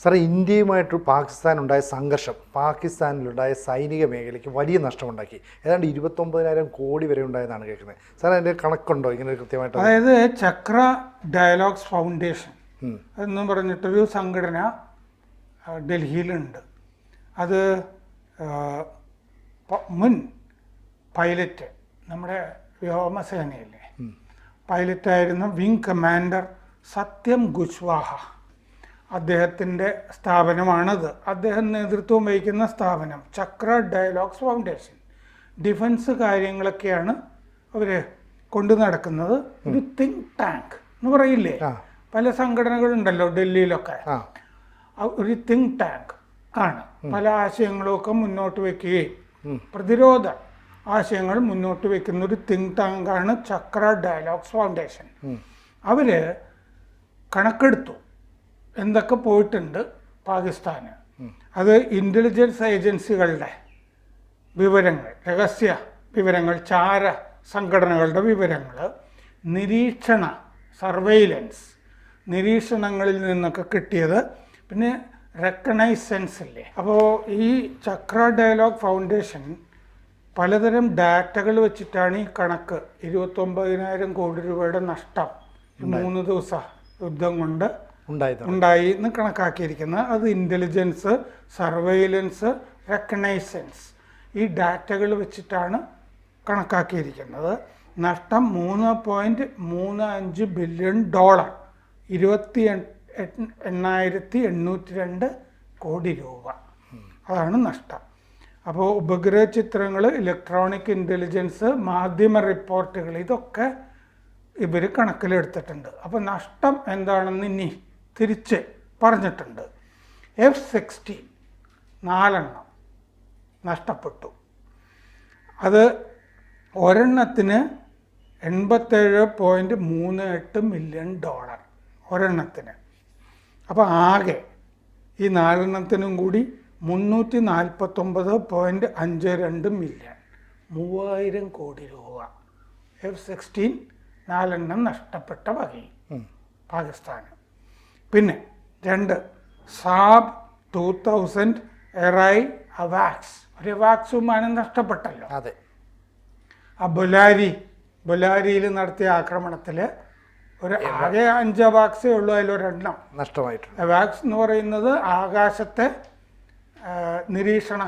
സാറേ, ഇന്ത്യയുമായിട്ട് പാകിസ്ഥാനുണ്ടായ സംഘർഷം പാകിസ്ഥാനിലുണ്ടായ സൈനിക മേഖലയ്ക്ക് വലിയ നഷ്ടമുണ്ടാക്കി. ഏതാണ്ട് 29,000 കോടി വരെ ഉണ്ടായെന്നാണ് കേൾക്കുന്നത്. സാർ, അതിൻ്റെ കണക്കുണ്ടോ ഇങ്ങനെ കൃത്യമായിട്ട്? അതായത് ചക്ര ഡയലോഗ്സ് ഫൗണ്ടേഷൻ എന്ന് പറഞ്ഞിട്ടൊരു സംഘടന ഡൽഹിയിലുണ്ട്. അത് മുൻ പൈലറ്റ്, നമ്മുടെ വ്യോമസേനയിലെ പൈലറ്റായിരുന്ന വിങ് കമാൻഡർ സത്യം കുശ്വാഹ, അദ്ദേഹത്തിൻ്റെ സ്ഥാപനമാണത്. അദ്ദേഹം നേതൃത്വം വഹിക്കുന്ന സ്ഥാപനം ചക്ര ഡയലോഗ്സ് ഫൗണ്ടേഷൻ. ഡിഫൻസ് കാര്യങ്ങളൊക്കെയാണ് അവർ കൊണ്ടു നടക്കുന്നത്. ഒരു തിങ്ക് ടാങ്ക് എന്ന് പറയില്ലേ, പല സംഘടനകളുണ്ടല്ലോ ഡൽഹിയിലൊക്കെ, ഒരു തിങ്ക് ടാങ്ക് ആണ്. പല ആശയങ്ങളൊക്കെ മുന്നോട്ട് വയ്ക്കുകയും പ്രതിരോധ ആശയങ്ങൾ മുന്നോട്ട് വയ്ക്കുന്ന ഒരു തിങ്ക് ടാങ്കാണ് ചക്ര ഡയലോഗ്സ് ഫൗണ്ടേഷൻ. അവർ കണക്കെടുത്തു എന്തൊക്കെ പോയിട്ടുണ്ട് പാകിസ്ഥാന്. അത് ഇൻ്റലിജൻസ് ഏജൻസികളുടെ വിവരങ്ങൾ, രഹസ്യ വിവരങ്ങൾ, ചാര സംഘടനകളുടെ വിവരങ്ങൾ, നിരീക്ഷണ സർവെയിലൻസ് നിരീക്ഷണങ്ങളിൽ നിന്നൊക്കെ കിട്ടിയത്, പിന്നെ റെക്കഗ്നൈസൻസ് ഇല്ലേ. അപ്പോൾ ഈ ചക്ര ഡയലോഗ് ഫൗണ്ടേഷൻ പലതരം ഡാറ്റകൾ വെച്ചിട്ടാണ് ഈ കണക്ക് 29,000 കോടി രൂപയുടെ നഷ്ടം 3 ദിവസ യുദ്ധം കൊണ്ട് ഉണ്ടായി എന്ന് കണക്കാക്കിയിരിക്കുന്നത്. അത് ഇൻ്റലിജൻസ്, സർവെയിലൻസ്, റെക്കഗ്നൈസൻസ്, ഈ ഡാറ്റകൾ വെച്ചിട്ടാണ് കണക്കാക്കിയിരിക്കുന്നത്. നഷ്ടം $3.35 ബില്യൺ, 28,802 കോടി രൂപ. അതാണ് നഷ്ടം. അപ്പോൾ ഉപഗ്രഹ ചിത്രങ്ങൾ, ഇലക്ട്രോണിക് ഇൻ്റലിജൻസ്, മാധ്യമ റിപ്പോർട്ടുകൾ, ഇതൊക്കെ ഇവർ കണക്കിലെടുത്തിട്ടുണ്ട്. അപ്പോൾ നഷ്ടം എന്താണെന്ന് ഇനി തിരിച്ച് പറഞ്ഞിട്ടുണ്ട്. F-16 4 നഷ്ടപ്പെട്ടു. അത് ഒരെണ്ണത്തിന് $87.38 മില്യൺ ഒരെണ്ണത്തിന്. അപ്പോൾ ആകെ ഈ 4 കൂടി 349.52 മില്യൺ, 3000 കോടി രൂപ F-16 4 നഷ്ടപ്പെട്ട വകയിൽ പാകിസ്ഥാന്. പിന്നെ 2 സാബ് 2000 എറൈ അവാക്സ്, ഒരു അവാക്സ് വിമാനം നഷ്ടപ്പെട്ടല്ലോ. അതെ. ആ ബൊലാരിയിൽ നടത്തിയ ആക്രമണത്തിൽ ഒരു ആകെ 5 അവാക്സേ ഉള്ളൂ, അതിലൊരെണ്ണം നഷ്ടമായിട്ടുണ്ട്. അവാക്സ് എന്ന് പറയുന്നത് ആകാശത്തെ നിരീക്ഷണ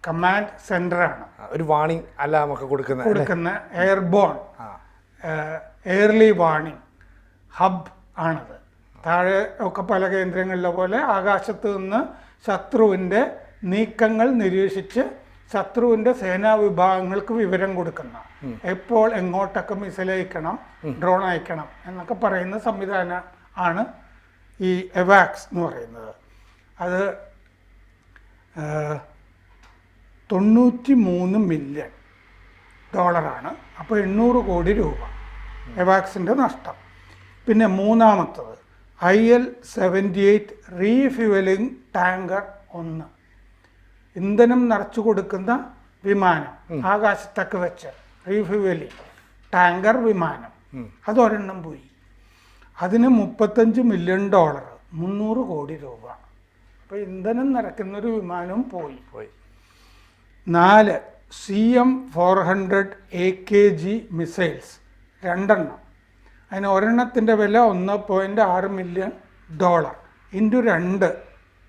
കമാൻഡ് സെൻ്ററാണ്. ഒരു വാണിംഗ് അലാമൊക്കെ കൊടുക്കുന്ന എയർബോൺ എയർലി വാണിംഗ് ഹബ് ആണത്. താഴെ ഒക്കെ പല കേന്ദ്രങ്ങളിലെ പോലെ ആകാശത്ത് നിന്ന് ശത്രുവിൻ്റെ നീക്കങ്ങൾ നിരീക്ഷിച്ച് ശത്രുവിൻ്റെ സേനാ വിഭാഗങ്ങൾക്ക് വിവരം കൊടുക്കുന്ന, എപ്പോൾ എങ്ങോട്ടൊക്കെ മിസൈൽ അയക്കണം, ഡ്രോൺ അയക്കണം എന്നൊക്കെ പറയുന്ന സംവിധാനം ആണ് ഈ എവാക്സ് എന്ന് പറയുന്നത്. അത് $93 മില്യൺ. അപ്പോൾ 800 കോടി രൂപ എവാക്സിൻ്റെ നഷ്ടം. പിന്നെ മൂന്നാമത്തത് IL-78 റീഫ്യൂവലിംഗ് ടാങ്കർ 1, ഇന്ധനം നിറച്ചു കൊടുക്കുന്ന വിമാനം, ആകാശത്തൊക്കെ വെച്ച് റീഫ്യൂവലിംഗ് ടാങ്കർ വിമാനം, അതൊരെണ്ണം പോയി. അതിന് $35 മില്യൺ, 300 കോടി രൂപ. അപ്പോൾ ഇന്ധനം നിറയ്ക്കുന്നൊരു വിമാനവും പോയി. 4 CM-400 AKG മിസൈൽസ്, 2. അതിന് ഒരെണ്ണത്തിൻ്റെ വില $1.6 മില്യൺ, ഇൻറ്റു 2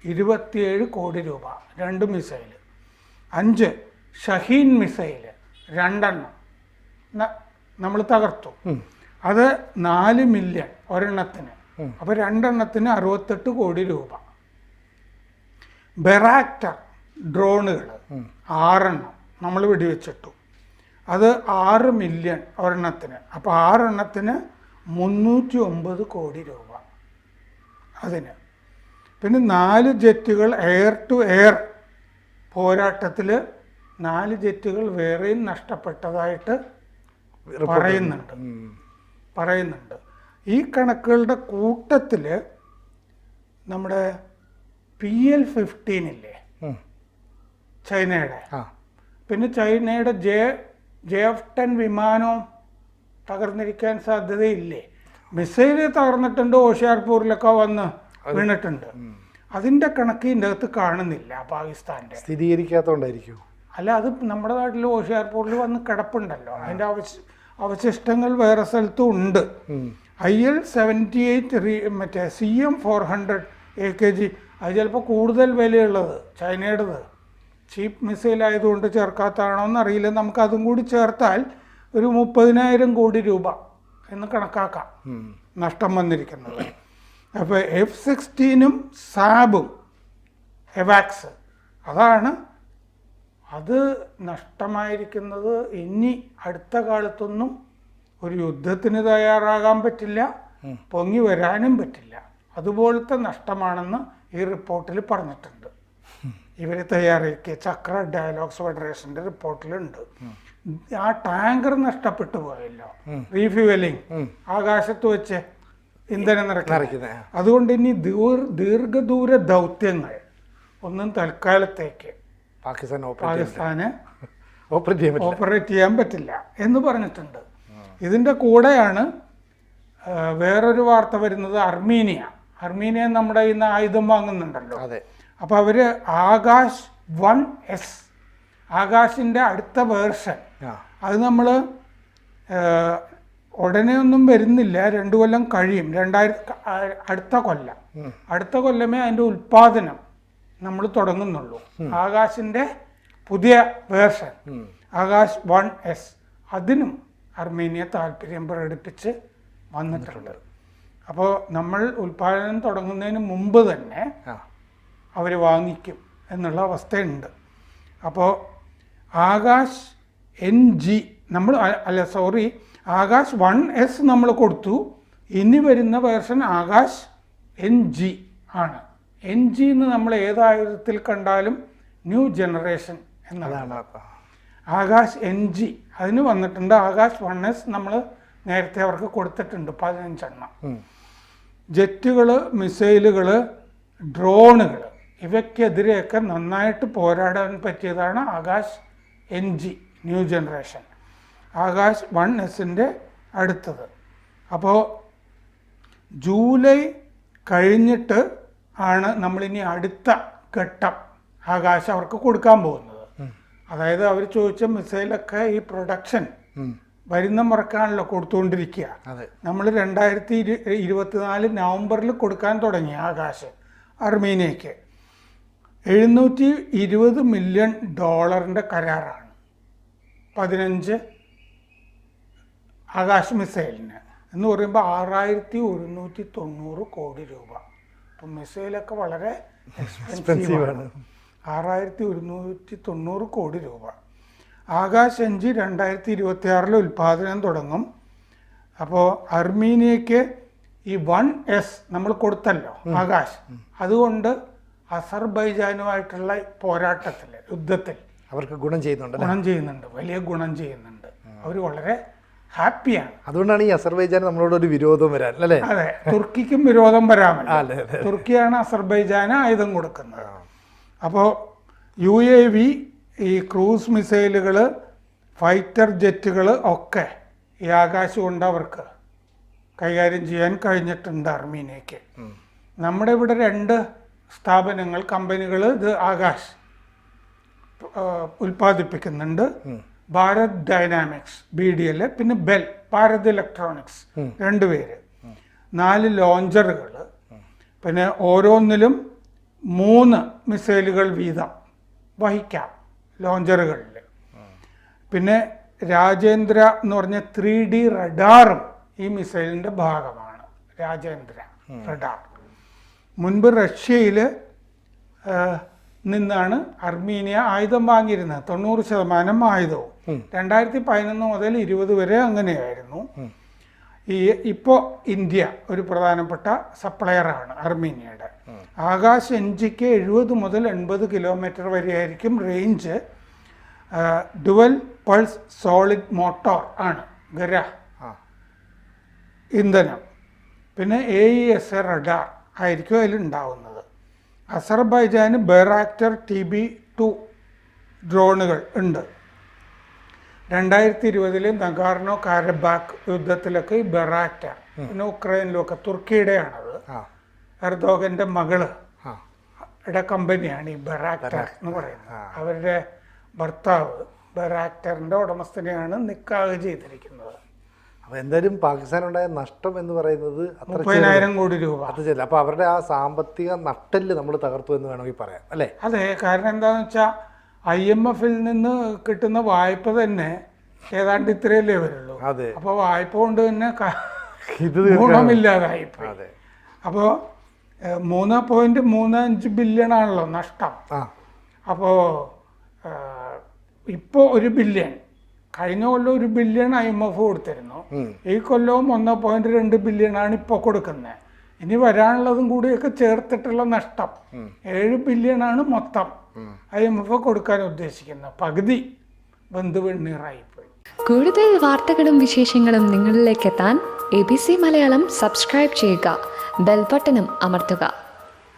27 കോടി രൂപ, 2 മിസൈൽ. 5 ഷഹീൻ മിസൈൽ, 2 നമ്മൾ തകർത്തു. അത് $4 മില്യൺ ഒരെണ്ണത്തിന്. അപ്പോൾ 2 68 കോടി രൂപ. ബെറാക്ടർ ഡ്രോണുകൾ 6 നമ്മൾ വെടിവെച്ചിട്ടു. അത് $6 മില്യൺ ഒരെണ്ണത്തിന്. അപ്പോൾ 6 309 കോടി രൂപ അതിന്. പിന്നെ 4 ജെറ്റുകൾ എയർ ടു എയർ പോരാട്ടത്തിൽ 4 ജെറ്റുകൾ വേറെയും നഷ്ടപ്പെട്ടതായിട്ട് പറയുന്നുണ്ട്. ഈ കണക്കുകളുടെ കൂട്ടത്തിൽ നമ്മുടെ PL-15 ഇല്ലേ, ചൈനയുടെ, പിന്നെ ചൈനയുടെ JF-10 വിമാനവും തകർന്നിരിക്കാൻ സാധ്യതയില്ലേ. മിസൈൽ തകർന്നിട്ടുണ്ട്, ഹോഷിയാർപൂരിലൊക്കെ വന്ന് വീണിട്ടുണ്ട്. അതിൻ്റെ കണക്ക് ഇതിൻ്റെ അകത്ത് കാണുന്നില്ല പാകിസ്ഥാൻ്റെ. സ്ഥിരീകരിക്കാത്തതുകൊണ്ടായിരിക്കും. അല്ല, അത് നമ്മുടെ നാട്ടിൽ ഹോഷിയാർപൂരിൽ വന്ന് കിടപ്പുണ്ടല്ലോ, അതിൻ്റെ അവശിഷ്ടങ്ങൾ വേറെ സ്ഥലത്തും ഉണ്ട്. IL-78 മറ്റേ CM-400 AKG അത് ചിലപ്പോൾ കൂടുതൽ വിലയുള്ളത് ചൈനയുടേത് ചീപ്പ് മിസൈൽ ആയതുകൊണ്ട് ചേർക്കാത്തതാണോ എന്നറിയില്ല. നമുക്ക് അതും കൂടി ചേർത്താൽ ഒരു 30,000 കോടി രൂപ എന്ന് കണക്കാക്കാം നഷ്ടം വന്നിരിക്കുന്നത്. അപ്പോൾ F-16 സാബും എവാക്സ് അതാണ് അത് നഷ്ടമായിരിക്കുന്നത്. ഇനി അടുത്ത കാലത്തൊന്നും ഒരു യുദ്ധത്തിന് തയ്യാറാകാൻ പറ്റില്ല, പൊങ്ങി വരാനും പറ്റില്ല. അതുപോലത്തെ നഷ്ടമാണെന്ന് ഈ റിപ്പോർട്ടിൽ പറഞ്ഞിട്ടുണ്ട്. ഇവർ തയ്യാറാക്കിയ ചക്ര ഡയലോഗ്സ് ഫെഡറേഷൻ്റെ റിപ്പോർട്ടിലുണ്ട്. ആ ടാങ്കർ നഷ്ടപ്പെട്ടു പോയല്ലോ, റീഫ്യൂവലിംഗ് ആകാശത്ത് വെച്ച് ഇന്ധനം നിറയ്ക്കുന്നത്. അതുകൊണ്ട് ഇനി ദീർഘദൂര ദൗത്യങ്ങൾ ഒന്നും തൽക്കാലത്തേക്ക് പാകിസ്ഥാന് ഓപ്പറേറ്റ് ചെയ്യാൻ പറ്റില്ല എന്ന് പറഞ്ഞിട്ടുണ്ട്. ഇതിൻ്റെ കൂടെയാണ് വേറൊരു വാർത്ത വരുന്നത്. അർമീനിയ നമ്മുടെ ഇന്ന് ആയുധം വാങ്ങുന്നുണ്ടല്ലോ. അപ്പോൾ അവർ ആകാശ് 1S ആകാശിൻ്റെ അടുത്ത വേർഷൻ അത് നമ്മൾ ഉടനെ ഒന്നും വരുന്നില്ല, 2 കൊല്ലം കഴിയും. അടുത്ത കൊല്ലമേ അതിൻ്റെ ഉൽപ്പാദനം നമ്മൾ തുടങ്ങുന്നുള്ളൂ. ആകാശിൻ്റെ പുതിയ വേർഷൻ ആകാശ് 1S അതിനും അർമീനിയ താല്പര്യം പ്രകടിപ്പിച്ച് വന്നിട്ടുണ്ട്. അപ്പോൾ നമ്മൾ ഉൽപ്പാദനം തുടങ്ങുന്നതിന് മുമ്പ് തന്നെ അവർ വാങ്ങിക്കും എന്നുള്ള അവസ്ഥയുണ്ട്. അപ്പോൾ ആകാശ് NG ആകാശ് 1S നമ്മൾ കൊടുത്തു. ഇനി വരുന്ന വേർഷൻ ആകാശ് NG ആണ്. NG എന്ന് നമ്മൾ ഏതായുധത്തിൽ കണ്ടാലും ന്യൂ ജനറേഷൻ എന്നതാണ്. ആകാശ് NG അതിന് വന്നിട്ടുണ്ട്. ആകാശ് 1S നമ്മൾ നേരത്തെ അവർക്ക് കൊടുത്തിട്ടുണ്ട് 15 എണ്ണം. ജെറ്റുകൾ, മിസൈലുകൾ, ഡ്രോണുകൾ ഇവയ്ക്കെതിരെയൊക്കെ നന്നായിട്ട് പോരാടാൻ പറ്റിയതാണ് Akash NG new generation. Akash 1Sൻ്റെ അടുത്തത്. അപ്പോൾ ജൂലൈ കഴിഞ്ഞിട്ട് ആണ് നമ്മളിനി അടുത്ത ഘട്ടം ആകാശ് അവർക്ക് കൊടുക്കാൻ പോകുന്നത്. അതായത് അവർ ചോദിച്ച മിസൈലൊക്കെ ഈ പ്രൊഡക്ഷൻ വരുന്ന മുറക്കാണല്ലോ കൊടുത്തുകൊണ്ടിരിക്കുക. നമ്മൾ 2024 നവംബറിൽ കൊടുക്കാൻ തുടങ്ങി ആകാശ് അർമീനിയയ്ക്ക്. $720 മില്യൺ കരാറാണ് 15 ആകാശ് മിസൈലിന് എന്ന് പറയുമ്പോൾ 6190 കോടി രൂപ. അപ്പം മിസൈലൊക്കെ വളരെ എക്സ്പെൻസീവാണ്. 6190 കോടി രൂപ. ആകാശ് NG 2026 ഉൽപ്പാദനം തുടങ്ങും. അപ്പോൾ അർമീനിയയ്ക്ക് ഈ 1S നമ്മൾ കൊടുത്തല്ലോ ആകാശ്, അതുകൊണ്ട് അസർബൈജാനുമായിട്ടുള്ള പോരാട്ടത്തിൽ യുദ്ധത്തിൽ അവർക്ക് ഗുണം ചെയ്യുന്നുണ്ട്, വലിയ ഗുണം ചെയ്യുന്നുണ്ട്. അവർ വളരെ ഹാപ്പിയാണ്. അതുകൊണ്ടാണ് ഈ അസർബൈജാൻ നമ്മളോടൊരു വിരോധം വരാൻ അല്ലേ? അതെ, തുർക്കിക്കും വിരോധം വരാമല്ലോ. തുർക്കിയാണ് അസർബൈജാന് ആയുധം കൊടുക്കുന്നത്. അപ്പോൾ UAV ഈ ക്രൂസ് മിസൈലുകൾ, ഫൈറ്റർ ജെറ്റുകൾ ഒക്കെ ഈ ആകാശ് കൊണ്ട് അവർക്ക് കൈകാര്യം ചെയ്യാൻ കഴിഞ്ഞിട്ടുണ്ട് അർമീനിയയ്ക്ക്. നമ്മുടെ ഇവിടെ 2 സ്ഥാപനങ്ങൾ, കമ്പനികൾ ഇത് ആകാശ് ഉൽപ്പാദിപ്പിക്കുന്നുണ്ട്. ഭാരത് ഡൈനാമിക്സ് BDL, പിന്നെ ബെൽ, ഭാരത് ഇലക്ട്രോണിക്സ്, 2 പേര്. 4 ലോഞ്ചറുകൾ, പിന്നെ ഓരോന്നിലും 3 മിസൈലുകൾ വീതം വഹിക്കാം ലോഞ്ചറുകളിൽ. പിന്നെ രാജേന്ദ്ര എന്ന് പറഞ്ഞ 3D റഡാറും ഈ മിസൈലിൻ്റെ ഭാഗമാണ്. രാജേന്ദ്ര റഡാർ മുൻപ് റഷ്യയിൽ നിന്നാണ് അർമീനിയ ആയുധം വാങ്ങിയിരുന്നത്. 90% ആയുധവും 2011 മുതൽ 20 വരെ അങ്ങനെയായിരുന്നു. ഇപ്പോൾ ഇന്ത്യ ഒരു പ്രധാനപ്പെട്ട സപ്ലയറാണ് അർമീനിയയുടെ. ആകാശ് NGക്ക് 70 മുതൽ 80 കിലോമീറ്റർ വരെയായിരിക്കും range. Dual pulse solid motor ആണ്, ഗര ഇന്ധനം. പിന്നെ AESA റഡാർ ആയിരിക്കും അതിലുണ്ടാവുന്നത്. അസർബൈജാന് ബെറാക്ടർ TB2 ഡ്രോണുകൾ ഉണ്ട്. 2020 നഗാർണോ കാരബാക്ക് യുദ്ധത്തിലൊക്കെ ഈ ബെറാക്ടർ, പിന്നെ ഉക്രൈനിലൊക്കെ തുർക്കിയുടെയാണത്. എർദോഗൻ്റെ മകള് യുടെ കമ്പനിയാണ് ഈ ബെറാക്ടർ എന്ന് പറയുന്നത്. അവരുടെ ഭർത്താവ് ബെറാക്ടറിൻ്റെ ഉടമസ്ഥനെയാണ് നിക്കാഹ് ചെയ്തിരിക്കുന്നത്. അപ്പോൾ എന്തായാലും പാകിസ്ഥാനുണ്ടായ നഷ്ടം എന്ന് പറയുന്നത് 30,000 കോടി രൂപ. അത് ചെല്ലും. അപ്പോൾ അവരുടെ ആ സാമ്പത്തിക നട്ടെല്ല് നമ്മൾ തകർത്തു എന്ന് വേണമെങ്കിൽ പറയാം അല്ലേ? അതെ, കാരണം എന്താണെന്ന് വെച്ചാൽ IMF-ൽ നിന്ന് കിട്ടുന്ന വായ്പ തന്നെ ഏതാണ്ട് ഇത്രയല്ലേ വരുള്ളൂ. അതെ. അപ്പോൾ വായ്പ കൊണ്ട് തന്നെ ഇത് ഗുണമില്ലാതായിപ്പോയി. അപ്പോൾ 3.35 ബില്യൺ ആണല്ലോ നഷ്ടം. അപ്പോൾ ഇപ്പോൾ 1 ബില്യൺ, കഴിഞ്ഞ കൊല്ലം 1 ബില്യൺ IMF കൊടുത്തിരുന്നു. ഈ കൊല്ലവും 1.2 ബില്യൺ ആണ് ഇപ്പോൾ കൊടുക്കുന്നത്. ഇനി വരാനുള്ളതും കൂടിയൊക്കെ ചേർത്തിട്ടുള്ള നഷ്ടം 7 ബില്യൺ ആണ് മൊത്തം IMF കൊടുക്കാൻ ഉദ്ദേശിക്കുന്നത്. പകുതി വെന്തുവെണ്ണീറായിപ്പോയി. കൂടുതൽ വാർത്തകളും വിശേഷങ്ങളും നിങ്ങളിലേക്ക് എത്താൻ ABC മലയാളം സബ്സ്ക്രൈബ് ചെയ്യുക, ബെൽ ബട്ടണും അമർത്തുക.